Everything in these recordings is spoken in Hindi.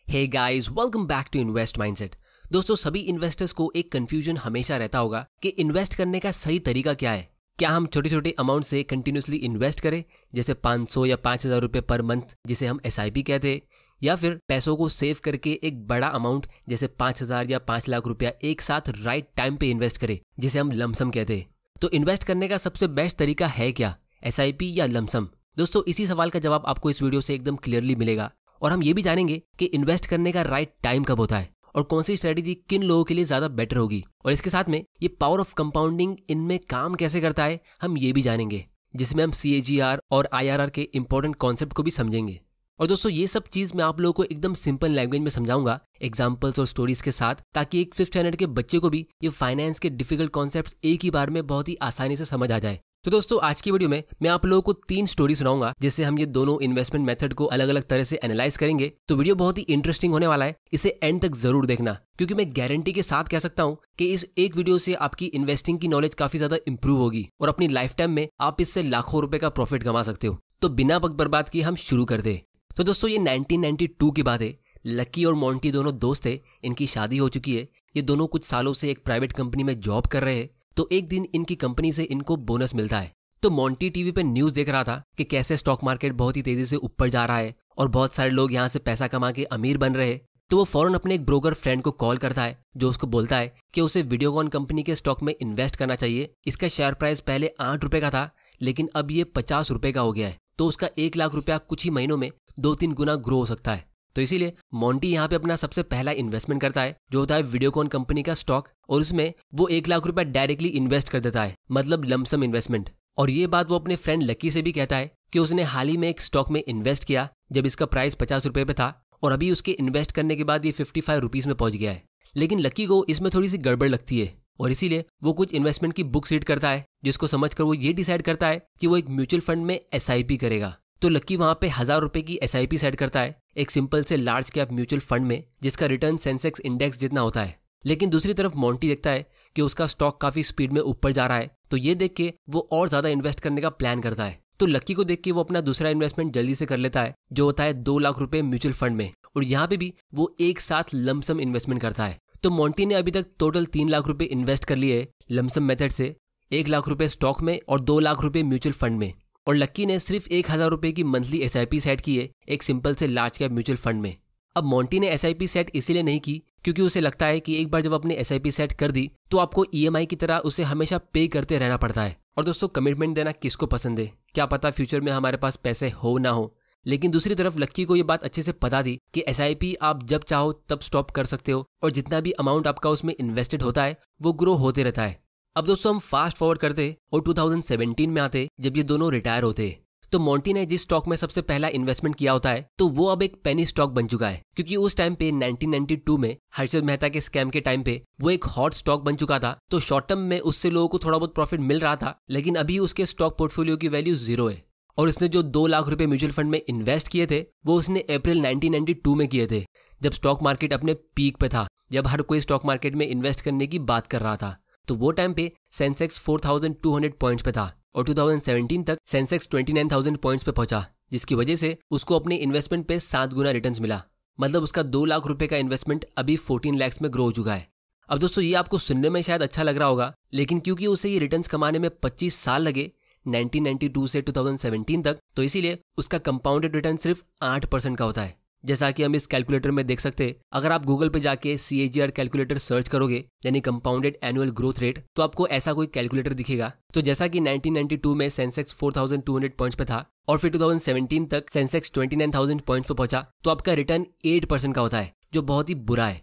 Hey guys, welcome back to invest mindset. दोस्तों, सभी इन्वेस्टर्स को एक कंफ्यूजन हमेशा रहता होगा कि इन्वेस्ट करने का सही तरीका क्या है। क्या हम छोटे छोटे अमाउंट से कंटिन्यूसली इन्वेस्ट करें, जैसे 500 या 5000 रुपये पर मंथ, जिसे हम SIP कहते हैं, या फिर पैसों को सेव करके एक बड़ा अमाउंट जैसे 5000 या 5 लाख रुपया एक साथ राइट टाइम पे इन्वेस्ट करें, जिसे हम लमसम कहते हैं। तो इन्वेस्ट करने का सबसे बेस्ट तरीका है क्या, SIP या लमसम? दोस्तों, इसी सवाल का जवाब आपको इस वीडियो से एकदम क्लियरली मिलेगा और हम ये भी जानेंगे कि इन्वेस्ट करने का राइट टाइम कब होता है और कौन सी स्ट्रेटेजी किन लोगों के लिए ज्यादा बेटर होगी। और इसके साथ में ये पावर ऑफ कंपाउंडिंग इनमें काम कैसे करता है हम ये भी जानेंगे, जिसमें हम CAGR और IRR के इंपॉर्टेंट कॉन्सेप्ट को भी समझेंगे। और दोस्तों, ये सब चीज मैं आप लोगों को एकदम सिंपल लैंग्वेज में समझाऊंगा, एग्जाम्पल्स और स्टोरीज के साथ, ताकि एक 5th स्टैंडर्ड के बच्चे को भी ये फाइनेंस के डिफिकल्ट कॉन्सेप्ट एक ही बार में बहुत ही आसानी से समझ आ जाए। तो दोस्तों, आज की वीडियो में मैं आप लोगों को 3 स्टोरी सुनाऊंगा, जिससे हम ये दोनों इन्वेस्टमेंट मेथड को अलग अलग तरह से एनालाइज करेंगे। तो वीडियो बहुत ही इंटरेस्टिंग होने वाला है, इसे एंड तक जरूर देखना, क्योंकि मैं गारंटी के साथ कह सकता हूं कि इस एक वीडियो से आपकी इन्वेस्टिंग की नॉलेज काफी ज्यादा इंप्रूव होगी और अपनी लाइफ टाइम में आप इससे लाखों रुपए का प्रॉफिट कमा सकते हो। तो बिना वक्त बर्बाद किए हम शुरू करते हैं। तो दोस्तों, ये 1992 की बात है। लकी और मोंटी दोनों दोस्त थे, इनकी शादी हो चुकी है। ये दोनों कुछ सालों से एक प्राइवेट कंपनी में जॉब कर रहे हैं। तो एक दिन इनकी कंपनी से इनको बोनस मिलता है। तो मोंटी टीवी पे न्यूज देख रहा था कि कैसे स्टॉक मार्केट बहुत ही तेजी से ऊपर जा रहा है और बहुत सारे लोग यहाँ से पैसा कमा के अमीर बन रहे हैं। तो वो फौरन अपने एक ब्रोकर फ्रेंड को कॉल करता है, जो उसको बोलता है कि उसे वीडियोकॉन कंपनी के स्टॉक में इन्वेस्ट करना चाहिए। इसका शेयर प्राइस पहले 8 रुपए का था, लेकिन अब ये 50 रुपए का हो गया है। तो उसका 1 लाख रुपया कुछ ही महीनों में 2-3 गुना ग्रो हो सकता है। तो इसीलिए मोंटी यहाँ पे अपना सबसे पहला इन्वेस्टमेंट करता है, जो होता है वीडियोकॉन कंपनी का स्टॉक, और उसमें वो 1 लाख रुपया डायरेक्टली इन्वेस्ट कर देता है, मतलब लमसम इन्वेस्टमेंट। और ये बात वो अपने फ्रेंड लकी से भी कहता है कि उसने हाल ही में एक स्टॉक में इन्वेस्ट किया जब इसका प्राइस 50 रुपए पे था, और अभी उसके इन्वेस्ट करने के बाद ये 55 रुपीज में पहुंच गया है। लेकिन लकी को इसमें थोड़ी सी गड़बड़ लगती है और इसीलिए वो कुछ इन्वेस्टमेंट की बुक्स रीड करता है, जिसको समझकर वो ये डिसाइड करता है कि वो एक म्यूचुअल फंड में SIP करेगा। तो लकी वहां पे 1000 रुपए की SIP सेट करता है एक सिंपल से लार्ज कैप म्यूचुअल फंड में, जिसका रिटर्न सेंसेक्स इंडेक्स जितना होता है। लेकिन दूसरी तरफ मोंटी देखता है कि उसका स्टॉक काफी स्पीड में ऊपर जा रहा है, तो ये देख के वो और ज्यादा इन्वेस्ट करने का प्लान करता है। तो लकी को देख के वो अपना दूसरा इन्वेस्टमेंट जल्दी से कर लेता है, जो होता है 2 लाख रुपए म्यूचुअल फंड में, और यहाँ पे भी वो एक साथ लमसम इन्वेस्टमेंट करता है। तो मोंटी ने अभी तक टोटल 3 लाख रुपए इन्वेस्ट कर लिए लमसम मेथड से, 1 लाख रुपए स्टॉक में और 2 लाख रुपए म्यूचुअल फंड में। और लकी ने सिर्फ 1000 रुपए की मंथली SIP सेट की है एक सिंपल से लार्ज कैप म्यूचुअल फंड में। अब मोंटी ने SIP सेट इसीलिए नहीं की क्योंकि उसे लगता है कि एक बार जब आपने SIP सेट कर दी तो आपको EMI की तरह उसे हमेशा पे करते रहना पड़ता है। और दोस्तों, कमिटमेंट देना किसको पसंद है? क्या पता फ्यूचर में हमारे पास पैसे हो ना हो। लेकिन दूसरी तरफ लक्की को ये बात अच्छे से पता थी कि SIP आप जब चाहो तब स्टॉप कर सकते हो, और जितना भी अमाउंट आपका उसमें इन्वेस्टेड होता है वो ग्रो होते रहता है। अब दोस्तों, हम फास्ट फॉरवर्ड करते और 2017 में आते, जब ये दोनों रिटायर होते। तो मोंटी ने जिस स्टॉक में सबसे पहला इन्वेस्टमेंट किया होता है, तो वो अब एक पेनी स्टॉक बन चुका है, क्योंकि उस टाइम पे 1992 में हर्षद मेहता के स्कैम के टाइम पे वो एक हॉट स्टॉक बन चुका था। तो शॉर्ट टर्म में उससे लोगों को थोड़ा बहुत प्रॉफिट मिल रहा था, लेकिन अभी उसके स्टॉक पोर्टफोलियो की वैल्यू 0 है। और उसने जो 2 लाख रुपए म्यूचुअल फंड में इन्वेस्ट किए थे, वो उसने अप्रैल 1992 में किए थे, जब स्टॉक मार्केट अपने पीक पे था, जब हर कोई स्टॉक मार्केट में इन्वेस्ट करने की बात कर रहा था। तो वो टाइम पे सेंसेक्स 4200 पॉइंट्स पे था और 2017 तक सेंसेक्स 29000 पॉइंट्स पे पहुंचा, जिसकी वजह से उसको अपने इन्वेस्टमेंट पे 7 गुना रिटर्न्स मिला। मतलब उसका 2 लाख रुपए का इन्वेस्टमेंट अभी 14 लाख में ग्रो हो चुका है। अब दोस्तों, ये आपको सुनने में शायद अच्छा लग रहा होगा, लेकिन क्योंकि उसे ये रिटर्न्स कमाने में 25 साल लगे 1992 से 2017 तक, तो इसीलिए उसका कंपाउंडेड रिटर्न सिर्फ 8% का होता है। जैसा कि हम इस कैलकुलेटर में देख सकते हैं, अगर आप गूगल पे जाके CAGR कैलकुलेटर सर्च करोगे, यानी कंपाउंडेड एनुअल ग्रोथ रेट, तो आपको ऐसा कोई कैलकुलेटर दिखेगा। तो जैसा कि 1992 में सेंसेक्स 4200 पॉइंट्स पे था और फिर 2017 तक सेंसेक्स 29000 पॉइंट्स पे पहुंचा, तो आपका रिटर्न 8% का होता है, जो बहुत ही बुरा है।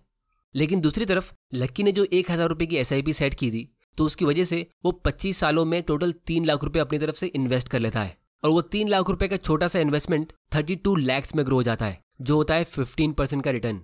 लेकिन दूसरी तरफ लक्की ने जो 1000 रुपए की SIP सेट की थी, तो उसकी वजह से वो 25 सालों में टोटल 3 लाख रुपए अपनी तरफ से इन्वेस्ट कर लेता है, और वो 3 लाख रुपए का छोटा सा इन्वेस्टमेंट 32 लाख में ग्रो हो जाता है, जो होता है 15% का रिटर्न।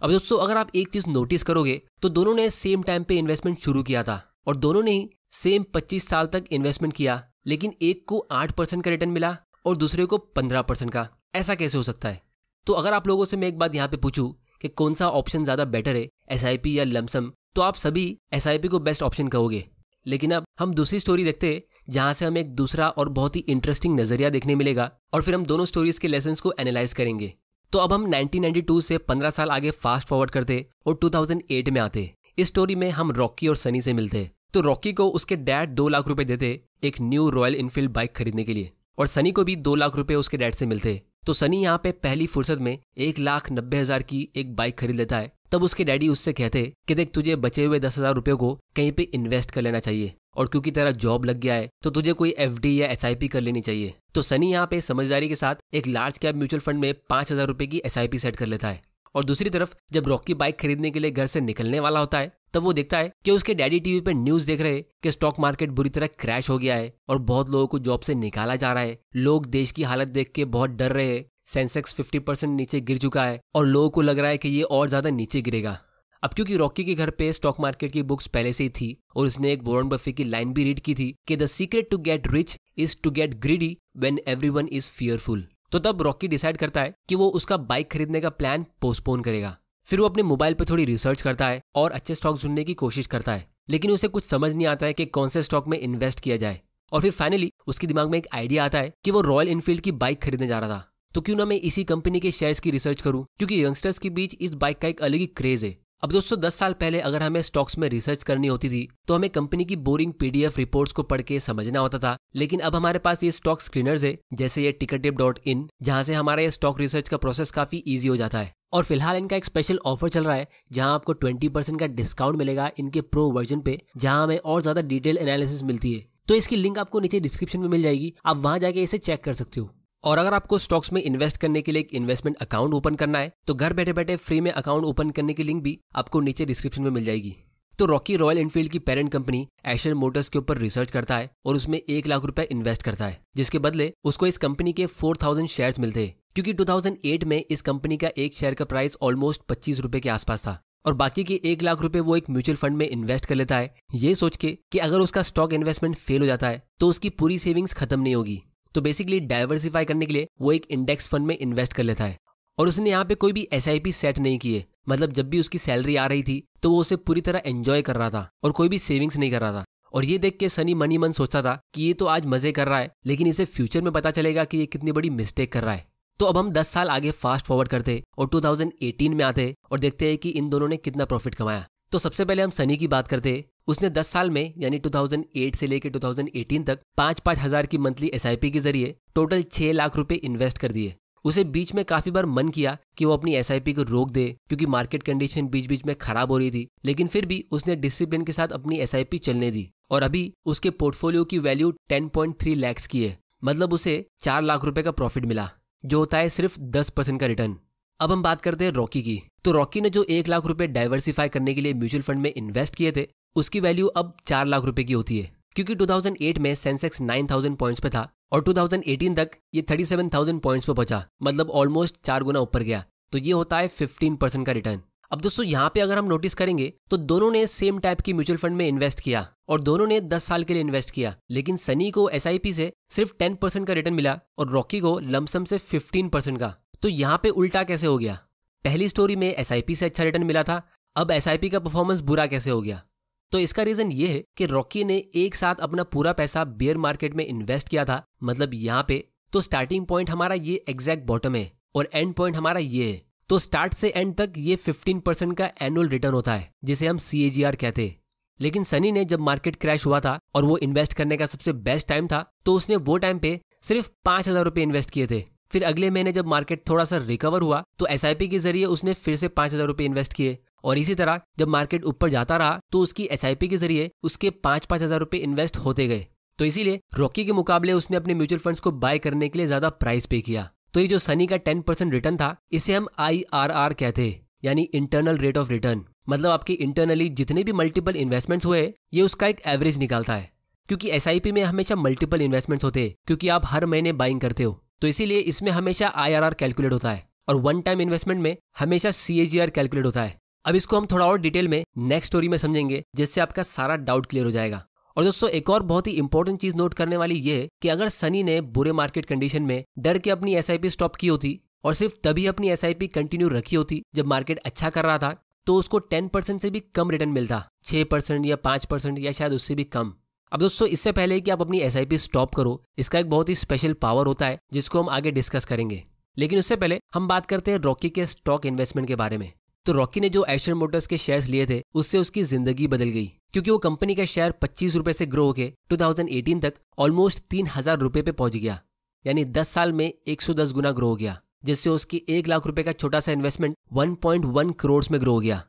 अब दोस्तों, अगर आप एक चीज नोटिस करोगे, तो दोनों ने सेम टाइम पे इन्वेस्टमेंट शुरू किया था और दोनों ने ही सेम 25 साल तक इन्वेस्टमेंट किया, लेकिन एक को 8% का रिटर्न मिला और दूसरे को 15% का। ऐसा कैसे हो सकता है? तो अगर आप लोगों से मैं एक बात यहाँ पे पूछूं कि कौन सा ऑप्शन ज्यादा बेटर है, SIP या लमसम, तो आप सभी SIP को बेस्ट ऑप्शन कहोगे। लेकिन अब हम दूसरी स्टोरी देखते हैं, जहां से हमें एक दूसरा और बहुत ही इंटरेस्टिंग नजरिया देखने मिलेगा, और फिर हम दोनों स्टोरीज के लेसन्स को एनालाइज करेंगे। तो अब हम 1992 से 15 साल आगे फास्ट फॉरवर्ड करते और 2008 में आते। इस स्टोरी में हम रॉकी और सनी से मिलते। तो रॉकी को उसके डैड 2 लाख रुपए देते एक न्यू रॉयल इनफील्ड बाइक खरीदने के लिए, और सनी को भी 2 लाख रुपए उसके डैड से मिलते। तो सनी यहाँ पे पहली फुर्सत में 1,90,000 की एक बाइक खरीद लेता है। तब उसके डैडी उससे कहते कि देख, तुझे बचे हुए 10,000 रुपये को कहीं पे इन्वेस्ट कर लेना चाहिए, और क्योंकि तेरा जॉब लग गया है तो तुझे कोई FD या SIP कर लेनी चाहिए। तो सनी यहाँ पे समझदारी के साथ एक लार्ज कैप म्यूचुअल फंड में 5,000 रुपये की SIP सेट कर लेता है। और दूसरी तरफ जब रॉकी बाइक खरीदने के लिए घर से निकलने वाला होता है, तब वो देखता है कि उसके डैडी टीवी पे न्यूज़ देख रहे हैं कि स्टॉक मार्केट बुरी तरह क्रैश हो गया है और बहुत लोगों को जॉब से निकाला जा रहा है। लोग देश की हालत देख के बहुत डर रहे हैं। सेंसेक्स 50% नीचे गिर चुका है और लोगों को लग रहा है कि ये और ज्यादा नीचे गिरेगा। अब क्योंकि रॉकी के घर पे स्टॉक मार्केट की बुक्स पहले से ही थी और उसने एक वॉरेन बफेट की लाइन भी रीड की थी कि the secret to get rich is to get greedy when everyone is fearful. तो तब रॉकी डिसाइड करता है कि वो उसका बाइक खरीदने का प्लान पोस्टपोन करेगा। फिर वो अपने मोबाइल पे थोड़ी रिसर्च करता है और अच्छे स्टॉक ढूंढने की कोशिश करता है, लेकिन उसे कुछ समझ नहीं आता है कि कौन से स्टॉक में इन्वेस्ट किया जाए। और फिर फाइनली उसके दिमाग में एक आइडिया आता है कि वो रॉयल इनफील्ड की बाइक खरीदने जा रहा था, तो क्यों ना मैं इसी कंपनी के शेयर्स की रिसर्च करूं, क्योंकि यंगस्टर्स के बीच इस बाइक का एक अलग ही क्रेज है। अब दोस्तों 10 साल पहले अगर हमें स्टॉक्स में रिसर्च करनी होती थी तो हमें कंपनी की बोरिंग PDF रिपोर्ट्स को पढ़ के समझना होता था, लेकिन अब हमारे पास ये स्टॉक स्क्रीनर्स है, जैसे ये tickertip.in, जहां से हमारा ये स्टॉक रिसर्च का प्रोसेस काफी ईजी हो जाता है। और फिलहाल इनका एक स्पेशल ऑफर चल रहा है जहां आपको 20% का डिस्काउंट मिलेगा इनके प्रो वर्जन पे, जहां हमें और ज्यादा डिटेल एनालिसिस मिलती है। तो इसकी लिंक आपको नीचे डिस्क्रिप्शन में मिल जाएगी, आप वहां जाके इसे चेक कर सकते हो। और अगर आपको स्टॉक्स में इन्वेस्ट करने के लिए एक इन्वेस्टमेंट अकाउंट ओपन करना है तो घर बैठे बैठे फ्री में अकाउंट ओपन करने की लिंक भी आपको नीचे डिस्क्रिप्शन में मिल जाएगी। तो रॉकी रॉयल एनफील्ड की पेरेंट कंपनी एशर मोटर्स के ऊपर रिसर्च करता है और उसमें 1 लाख रुपए इन्वेस्ट करता है, जिसके बदले उसको इस कंपनी के 4,000 शेयर्स मिलते हैं, क्योंकि 2008 में इस कंपनी का एक शेयर का प्राइस ऑलमोस्ट 25 रुपए के आसपास था। और बाकी के 1 लाख रुपए वो एक म्यूचुअल फंड में इन्वेस्ट कर लेता है, ये सोच के कि अगर उसका स्टॉक इन्वेस्टमेंट फेल हो जाता है तो उसकी पूरी सेविंग्स खत्म नहीं होगी। तो बेसिकली डाइवर्सिफाई करने के लिए वो एक इंडेक्स फंड में इन्वेस्ट कर लेता है। और उसने यहाँ पे कोई भी SIP सेट नहीं की है, मतलब जब भी उसकी सैलरी आ रही थी तो वो उसे पूरी तरह एंजॉय कर रहा था और कोई भी सेविंग्स नहीं कर रहा था। और ये देख के सनी मनी मन सोचता था कि ये तो आज मजे कर रहा है, लेकिन इसे फ्यूचर में पता चलेगा कि ये कितनी बड़ी मिस्टेक कर रहा है। तो अब हम 10 साल आगे फास्ट फॉरवर्ड करते और 2018 में आते और देखते हैं कि इन दोनों ने कितना प्रॉफिट कमाया। तो सबसे पहले हम सनी की बात करते। उसने 10 साल में यानी 2008 से लेकर 2018 तक 5-5 हजार की मंथली SIP के जरिए टोटल 6 लाख रुपए इन्वेस्ट कर दिए। उसे बीच में काफी बार मन किया कि वो अपनी SIP को रोक दे, क्योंकि मार्केट कंडीशन बीच बीच में खराब हो रही थी, लेकिन फिर भी उसने डिसिप्लिन के साथ अपनी SIP चलने दी और अभी उसके पोर्टफोलियो की वैल्यू 10.3 लाख की है, मतलब उसे 4 लाख रुपए का प्रॉफिट मिला, जो होता है सिर्फ 10% का रिटर्न। अब हम बात करते हैं रॉकी की। तो रॉकी ने जो 1 लाख रुपए डाइवर्सिफाई करने के लिए म्यूचुअल फंड में इन्वेस्ट किए थे, उसकी वैल्यू अब 4 लाख रुपए की होती है, क्योंकि 2008 में सेंसेक्स 9,000 पॉइंट्स पे था और 2018 तक ये 37,000 पॉइंट्स पे पहुंचा, मतलब ऑलमोस्ट 4 गुना ऊपर गया। तो ये होता है 15% का रिटर्न। अब दोस्तों यहाँ पे अगर हम नोटिस करेंगे तो दोनों ने सेम टाइप की म्यूचुअल फंड में इन्वेस्ट किया और दोनों ने 10 साल के लिए इन्वेस्ट किया, लेकिन सनी को SIP से सिर्फ 10% का रिटर्न मिला और रॉकी को लमसम से 15% का। तो यहाँ पे उल्टा कैसे हो गया? पहली स्टोरी में SIP से अच्छा रिटर्न मिला था, अब SIP का परफॉर्मेंस बुरा कैसे हो गया? तो इसका रीजन ये है कि रॉकी ने एक साथ अपना पूरा पैसा बेयर मार्केट में इन्वेस्ट किया था, मतलब यहाँ पे तो स्टार्टिंग पॉइंट हमारा ये एग्जैक्ट बॉटम है और एंड पॉइंट हमारा ये है। तो स्टार्ट से एंड तक ये 15% का एनुअल रिटर्न होता है, जिसे हम CAGR कहते हैं। लेकिन सनी ने जब मार्केट क्रैश हुआ था और वो इन्वेस्ट करने का सबसे बेस्ट टाइम था, तो उसने वो टाइम पे सिर्फ 5,000 रुपए इन्वेस्ट किए थे। फिर अगले महीने जब मार्केट थोड़ा सा रिकवर हुआ तो SIP के जरिए उसने फिर से 5,000 रुपए इन्वेस्ट किए, और इसी तरह जब मार्केट ऊपर जाता रहा तो उसकी SIP के जरिए उसके 5-5 हजार रुपए इन्वेस्ट होते गए। तो इसीलिए रॉकी के मुकाबले उसने अपने म्यूचुअल फंड्स को बाय करने के लिए ज्यादा प्राइस पे किया। तो ये जो सनी का 10% रिटर्न था, इसे हम IRR कहते हैं, यानी इंटरनल रेट ऑफ रिटर्न। मतलब आपके इंटरनली जितने भी मल्टीपल इन्वेस्टमेंट्स हुए ये उसका एक एवरेज निकालता है, क्योंकि SIP में हमेशा मल्टीपल इन्वेस्टमेंट्स होते हैं, क्योंकि आप हर महीने बाइंग करते हो, तो इसीलिए इसमें हमेशा IRR कैलकुलेट होता है और वन टाइम इन्वेस्टमेंट में हमेशा CAGR कैलकुलेट होता है। अब इसको हम थोड़ा और डिटेल में नेक्स्ट स्टोरी में समझेंगे, जिससे आपका सारा डाउट क्लियर हो जाएगा। और दोस्तों एक और बहुत ही इंपॉर्टेंट चीज नोट करने वाली ये है कि अगर सनी ने बुरे मार्केट कंडीशन में डर के अपनी SIP स्टॉप की होती और सिर्फ तभी अपनी SIP कंटिन्यू रखी होती जब मार्केट अच्छा कर रहा था, तो उसको 10% से भी कम रिटर्न मिलता, 6% या 5% या शायद उससे भी कम। अब दोस्तों इससे पहले कि आप अपनी SIP स्टॉप करो, इसका एक बहुत ही स्पेशल पावर होता है जिसको हम आगे डिस्कस करेंगे। लेकिन उससे पहले हम बात करते हैं रॉकी के स्टॉक इन्वेस्टमेंट के बारे में। तो रॉकी ने जो एशर मोटर्स के शेयर्स लिए थे उससे उसकी जिंदगी बदल गई, क्योंकि वो कंपनी का शेयर 25 रुपए से ग्रो होकर 2018 तक ऑलमोस्ट 3000 रुपए पे पहुंच गया। यानी 10 साल में 110 गुना ग्रो हो गया, जिससे उसकी 1 लाख रुपए का छोटा सा इन्वेस्टमेंट 1.1 करोड़ में ग्रो हो गया।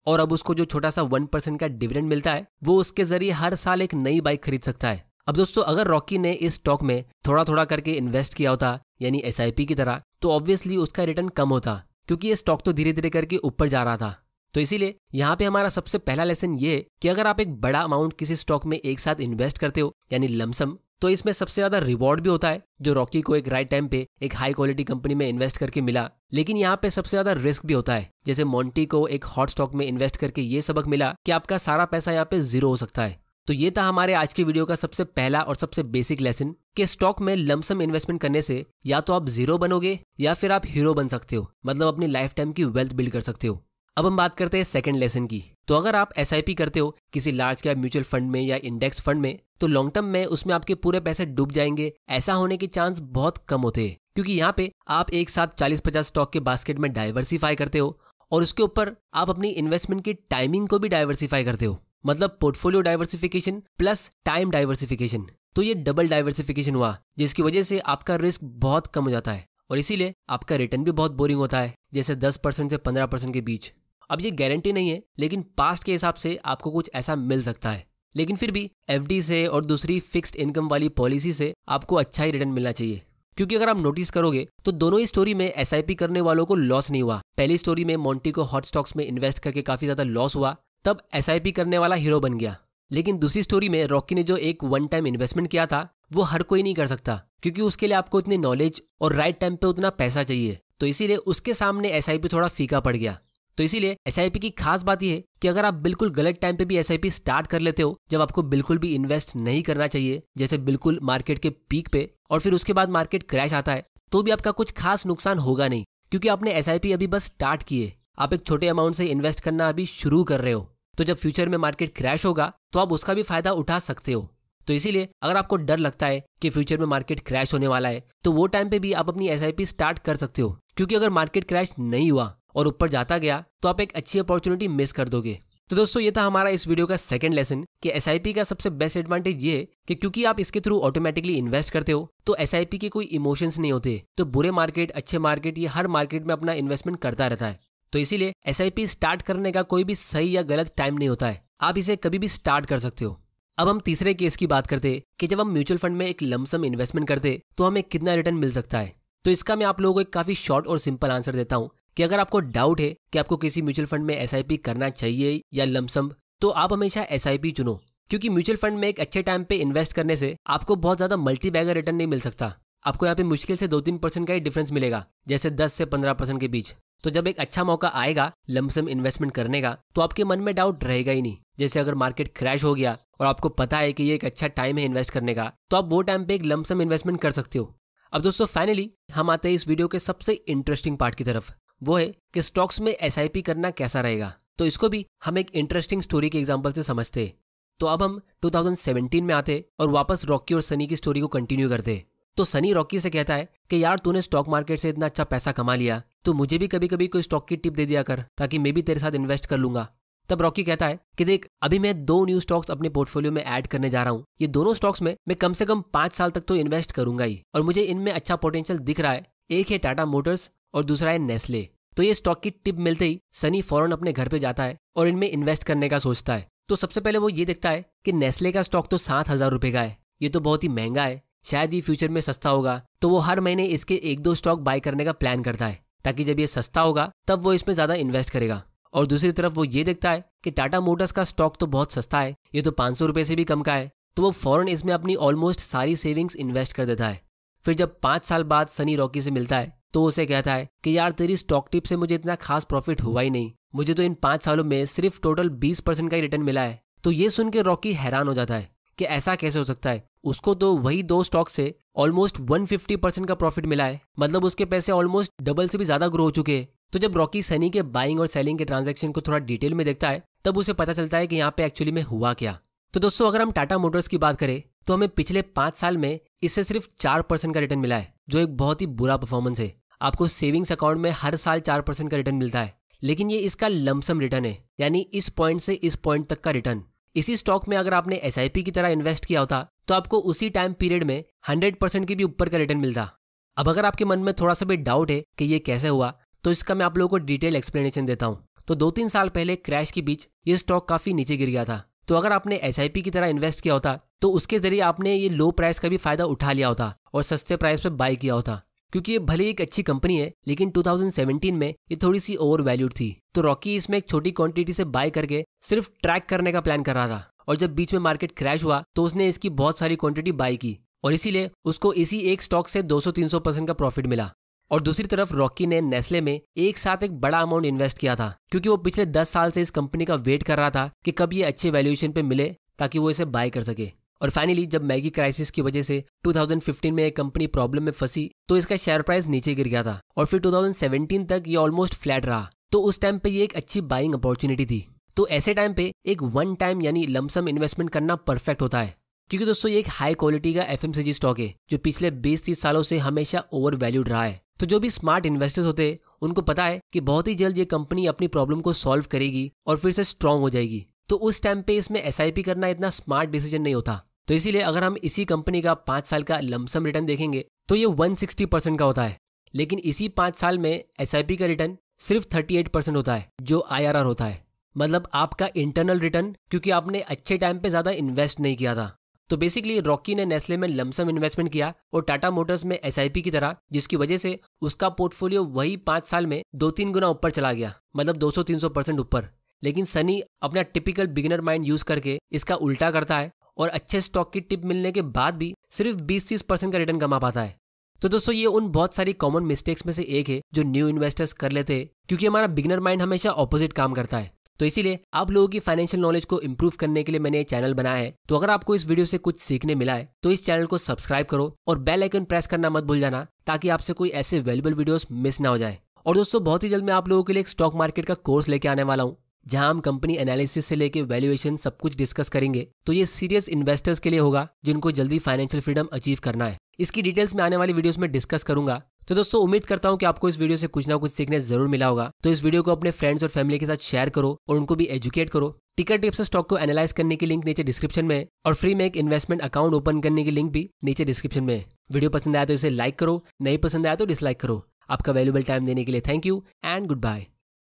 और अब उसको जो छोटा सा 1% का डिविडेंड मिलता है वो उसके जरिए हर साल एक नई बाइक खरीद सकता है। अब दोस्तों, अगर रॉकी ने इस स्टॉक में थोड़ा थोड़ा करके इन्वेस्ट किया होता, यानी SIP की तरह, तो ऑब्वियसली उसका रिटर्न कम होता, क्योंकि ये स्टॉक तो धीरे धीरे करके ऊपर जा रहा था। तो इसीलिए यहाँ पे हमारा सबसे पहला लेसन ये कि अगर आप एक बड़ा अमाउंट किसी स्टॉक में एक साथ इन्वेस्ट करते हो, यानी लमसम, तो इसमें सबसे ज्यादा रिवॉर्ड भी होता है, जो रॉकी को एक राइट टाइम पे एक हाई क्वालिटी कंपनी में इन्वेस्ट करके मिला। लेकिन यहाँ पे सबसे ज्यादा रिस्क भी होता है, जैसे मोंटी को एक हॉट स्टॉक में इन्वेस्ट करके ये सबक मिला कि आपका सारा पैसा यहाँ पे जीरो हो सकता है। तो ये था हमारे आज की वीडियो का सबसे पहला और सबसे बेसिक लेसन कि स्टॉक में लमसम इन्वेस्टमेंट करने से या तो आप जीरो बनोगे या फिर आप हीरो बन सकते हो, मतलब अपनी लाइफ टाइम की वेल्थ बिल्ड कर सकते हो। अब हम बात करते हैं सेकंड लेसन की। तो अगर आप SIP करते हो किसी लार्ज कैप म्यूचुअल फंड में या इंडेक्स फंड में, तो लॉन्ग टर्म में उसमें आपके पूरे पैसे डूब जाएंगे, ऐसा होने के चांस बहुत कम होते हैं, क्योंकि यहाँ पे आप एक साथ 40-50 स्टॉक के बास्केट में डाइवर्सिफाई करते हो और उसके ऊपर आप अपनी इन्वेस्टमेंट की टाइमिंग को भी डाइवर्सिफाई करते हो, मतलब portfolio diversification plus time diversification. तो ये डबल डाइवर्सिफिकेशन हुआ, जिसकी वजह से आपका रिस्क बहुत कम हो जाता है और इसीलिए आपका रिटर्न भी बहुत बोरिंग होता है, जैसे 10% से 15% के बीच। अब ये गारंटी नहीं है, लेकिन पास्ट के हिसाब से आपको कुछ ऐसा मिल सकता है। लेकिन फिर भी FD से और दूसरी फिक्स्ड इनकम वाली पॉलिसी से आपको अच्छा ही रिटर्न मिलना चाहिए, क्योंकि अगर आप नोटिस करोगे तो दोनों ही स्टोरी में SIP करने वालों को लॉस नहीं हुआ। पहली स्टोरी में मोंटी को हॉट स्टॉक्स में इन्वेस्ट करके काफी ज्यादा लॉस हुआ, तब SIP करने वाला हीरो बन गया। लेकिन दूसरी स्टोरी में रॉकी ने जो एक वन टाइम इन्वेस्टमेंट किया था वो हर कोई नहीं कर सकता, क्योंकि उसके लिए आपको इतनी नॉलेज और राइट टाइम पे उतना पैसा चाहिए। तो इसीलिए उसके सामने SIP थोड़ा फीका पड़ गया। तो इसीलिए SIP की खास बात यह है कि अगर आप बिल्कुल गलत टाइम पे भी SIP स्टार्ट कर लेते हो, जब आपको बिल्कुल भी इन्वेस्ट नहीं करना चाहिए, जैसे बिल्कुल मार्केट के पीक पे, और फिर उसके बाद मार्केट क्रैश आता है, तो भी आपका कुछ खास नुकसान होगा नहीं, क्योंकि आपने SIP अभी बस स्टार्ट किए। आप एक छोटे अमाउंट से इन्वेस्ट करना अभी शुरू कर रहे हो, तो जब फ्यूचर में मार्केट क्रैश होगा तो आप उसका भी फायदा उठा सकते हो। तो इसीलिए अगर आपको डर लगता है कि फ्यूचर में मार्केट क्रैश होने वाला है, तो वो टाइम पे भी आप अपनी SIP स्टार्ट कर सकते हो, क्योंकि अगर मार्केट क्रैश नहीं हुआ और ऊपर जाता गया तो आप एक अच्छी अपॉर्चुनिटी मिस कर दोगे। तो दोस्तों, ये था हमारा इस वीडियो का सेकंड लेसन कि SIP का सबसे बेस्ट एडवांटेज ये है कि क्योंकि आप इसके थ्रू ऑटोमेटिकली इन्वेस्ट करते हो, तो SIP के कोई इमोशंस नहीं होते। तो बुरे मार्केट, अच्छे मार्केट, ये हर मार्केट में अपना इन्वेस्टमेंट करता रहता है। तो इसीलिए SIP स्टार्ट करने का कोई भी सही या गलत टाइम नहीं होता है, आप इसे कभी भी स्टार्ट कर सकते हो। अब हम तीसरे केस की बात करते कि जब हम म्यूचुअल फंड में एक लमसम इन्वेस्टमेंट करते तो हमें कितना रिटर्न मिल सकता है। तो इसका मैं आप लोगों को एक काफी शॉर्ट और सिंपल आंसर देता हूँ कि अगर आपको डाउट है कि आपको किसी म्यूचुअल फंड में SIP करना चाहिए या लमसम, तो आप हमेशा SIP चुनो, क्योंकि म्यूचुअल फंड में एक अच्छे टाइम पे इन्वेस्ट करने से आपको बहुत ज्यादा मल्टी बैगर रिटर्न नहीं मिल सकता। आपको यहाँ पे मुश्किल से 2-3% का ही डिफरेंस मिलेगा, जैसे 10 से 15% के बीच। तो जब एक अच्छा मौका आएगा लमसम इन्वेस्टमेंट करने का, तो आपके मन में डाउट रहेगा ही नहीं। जैसे अगर मार्केट क्रैश हो गया और आपको पता है कि ये एक अच्छा टाइम है इन्वेस्ट करने का, तो आप वो टाइम पे एक लमसम इन्वेस्टमेंट कर सकते हो। अब दोस्तों, फाइनली हम आते हैं इस वीडियो के सबसे इंटरेस्टिंग पार्ट की तरफ, वो है कि स्टॉक्स में SIP करना कैसा रहेगा। तो इसको भी हम एक इंटरेस्टिंग स्टोरी के एग्जांपल से समझते हैं। तो अब हम 2017 में आते और वापस रॉकी और सनी की स्टोरी को कंटिन्यू करते। तो सनी रॉकी से कहता है कि यार, तूने स्टॉक मार्केट से इतना अच्छा पैसा कमा लिया, तो मुझे भी कभी कभी कोई स्टॉक की टिप दे दिया कर, ताकि मैं भी तेरे साथ इन्वेस्ट कर लूंगा। तब रॉकी कहता है कि देख, अभी मैं 2 न्यू स्टॉक्स अपने पोर्टफोलियो में ऐड करने जा रहा हूँ। ये दोनों स्टॉक्स में मैं कम से कम 5 साल तक तो इन्वेस्ट करूंगा ही, और मुझे इनमें अच्छा पोटेंशियल दिख रहा है। एक है टाटा मोटर्स और दूसरा है नेस्ले। तो ये स्टॉक की टिप मिलते ही सनी फौरन अपने घर पे जाता है और इनमें इन्वेस्ट करने का सोचता है। तो सबसे पहले वो ये देखता है कि नेस्ले का स्टॉक तो 7,000 रुपए का है, ये तो बहुत ही महंगा है, शायद ये फ्यूचर में सस्ता होगा। तो वो हर महीने इसके 1-2 स्टॉक बाय करने का प्लान करता है, ताकि जब ये सस्ता होगा तब वो इसमें ज्यादा इन्वेस्ट करेगा। और दूसरी तरफ वो ये देखता है कि टाटा मोटर्स का स्टॉक तो बहुत सस्ता है, ये तो 500 रुपए से भी कम का है। तो वो फौरन इसमें अपनी ऑलमोस्ट सारी सेविंग्स इन्वेस्ट कर देता है। फिर जब 5 साल बाद सनी रॉकी से मिलता है, तो उसे कहता है कि यार, तेरी स्टॉक टिप से मुझे इतना खास प्रॉफिट हुआ ही नहीं, मुझे तो इन 5 सालों में सिर्फ टोटल 20% का ही रिटर्न मिला है। तो ये सुन के रॉकी हैरान हो जाता है कि ऐसा कैसे हो सकता है, उसको तो वही 2 स्टॉक से ऑलमोस्ट 150% का प्रॉफिट मिला है, मतलब उसके पैसे ऑलमोस्ट डबल से भी ज्यादा ग्रो हो चुके हैं। तो जब रॉकी सनी के बाइंग और सेलिंग के ट्रांजैक्शन को थोड़ा डिटेल में देखता है, तब उसे पता चलता है कि यहाँ पे एक्चुअली में हुआ क्या। तो दोस्तों, अगर हम टाटा मोटर्स की बात करें तो हमें पिछले 5 साल में इससे सिर्फ 4% का रिटर्न मिला है, जो एक बहुत ही बुरा परफॉर्मेंस है। आपको सेविंग्स अकाउंट में हर साल 4% का रिटर्न मिलता है, लेकिन ये इसका लमसम रिटर्न है, यानी इस पॉइंट से इस पॉइंट तक का रिटर्न। इसी स्टॉक में अगर आपने SIP की तरह इन्वेस्ट किया होता तो आपको उसी टाइम पीरियड में 100% की भी ऊपर का रिटर्न मिलता। अब अगर आपके मन में थोड़ा सा भी डाउट है कि ये कैसे हुआ, तो इसका मैं आप लोगों को डिटेल एक्सप्लेनेशन देता हूँ। तो 2-3 साल पहले क्रैश के बीच ये स्टॉक काफी नीचे गिर गया था। तो अगर आपने SIP की तरह इन्वेस्ट किया होता तो उसके जरिए आपने ये लो प्राइस का भी फायदा उठा लिया होता और सस्ते प्राइस पे बाय किया होता, क्योंकि ये भले एक अच्छी कंपनी है लेकिन 2017 में ये थोड़ी सी ओवर वैल्यूड थी। तो रॉकी इसमें एक छोटी क्वांटिटी से बाय करके सिर्फ ट्रैक करने का प्लान कर रहा था, और जब बीच में मार्केट क्रैश हुआ तो उसने इसकी बहुत सारी क्वांटिटी बाय की और इसीलिए उसको इसी एक स्टॉक से 200-300% का प्रॉफिट मिला। और दूसरी तरफ रॉकी ने नेस्ले में एक साथ एक बड़ा अमाउंट इन्वेस्ट किया था, क्योंकि वो पिछले 10 साल से इस कंपनी का वेट कर रहा था कि कब ये अच्छे वैल्यूएशन पे मिले ताकि वो इसे बाय कर सके। और फाइनली जब मैगी क्राइसिस की वजह से 2015 में एक कंपनी प्रॉब्लम में फंसी तो इसका शेयर प्राइस नीचे गिर गया था और फिर 2017 तक ये ऑलमोस्ट फ्लैट रहा। तो उस टाइम पे ये एक अच्छी बाइंग अपॉर्चुनिटी थी। तो ऐसे टाइम पे एक वन टाइम यानी लमसम इन्वेस्टमेंट करना परफेक्ट होता है, क्योंकि दोस्तों ये एक हाई क्वालिटी का FMCG स्टॉक है जो पिछले 20-30 सालों से हमेशा ओवर वैल्यूड रहा है। तो जो भी स्मार्ट इन्वेस्टर्स होते हैं उनको पता है कि बहुत ही जल्द ये कंपनी अपनी प्रॉब्लम को सॉल्व करेगी और फिर से स्ट्रांग हो जाएगी। तो उस टाइम पे इसमें SIP करना इतना स्मार्ट डिसीजन नहीं होता। तो इसीलिए अगर हम इसी कंपनी का 5 साल का लमसम रिटर्न देखेंगे तो ये 160% का होता है, लेकिन इसी 5 साल में SIP का रिटर्न सिर्फ 38% होता है, जो IRR होता है, मतलब आपका इंटरनल रिटर्न, क्योंकि आपने अच्छे टाइम पे ज्यादा इन्वेस्ट नहीं किया था। तो बेसिकली रॉकी ने नेस्ले में लमसम इन्वेस्टमेंट किया और टाटा मोटर्स में SIP की तरह, जिसकी वजह से उसका पोर्टफोलियो वही 5 साल में 2-3 गुना ऊपर चला गया, मतलब 200-300% ऊपर। लेकिन सनी अपना टिपिकल बिगिनर माइंड यूज करके इसका उल्टा करता है और अच्छे स्टॉक की टिप मिलने के बाद भी सिर्फ 20-30% का रिटर्न कमा पाता है। तो दोस्तों ये उन बहुत सारी कॉमन मिस्टेक्स में से एक है जो न्यू इन्वेस्टर्स कर लेते हैं, क्योंकि हमारा बिगिनर माइंड हमेशा ऑपोजिट काम करता है। तो इसीलिए आप लोगों की फाइनेंशियल नॉलेज को इंप्रूव करने के लिए मैंने ये चैनल बनाया है। तो अगर आपको इस वीडियो से कुछ सीखने मिला है तो इस चैनल को सब्सक्राइब करो और बेल आइकन प्रेस करना मत भूल जाना, ताकि आपसे कोई ऐसे वैल्यूएबल वीडियोस मिस ना हो जाए। और दोस्तों बहुत ही जल्द मैं आप लोगों के लिए एक स्टॉक मार्केट का कोर्स लेके आने वाला हूँ, जहां हम कंपनी एनालिसिस से लेके वैल्यूएशन सब कुछ डिस्कस करेंगे। तो ये सीरियस इन्वेस्टर्स के लिए होगा जिनको जल्दी फाइनेंशियल फ्रीडम अचीव करना है। इसकी डिटेल्स में आने वाली वीडियोस में डिस्कस करूंगा। तो दोस्तों उम्मीद करता हूं कि आपको इस वीडियो से कुछ ना कुछ सीखने जरूर मिला होगा। तो इस वीडियो को अपने फ्रेंड्स और फैमिली के साथ शेयर करो और उनको भी एजुकेट करो। टिकर टिप्स से स्टॉक को एनालाइज करने की लिंक नीचे डिस्क्रिप्शन में है और फ्री में एक इन्वेस्टमेंट अकाउंट ओपन करने की लिंक भी नीचे डिस्क्रिप्शन में है। वीडियो पसंद आया तो इसे लाइक करो, नहीं पसंद आया तो डिसलाइक करो। आपका वैल्यूएबल टाइम देने के लिए thank you and good bye.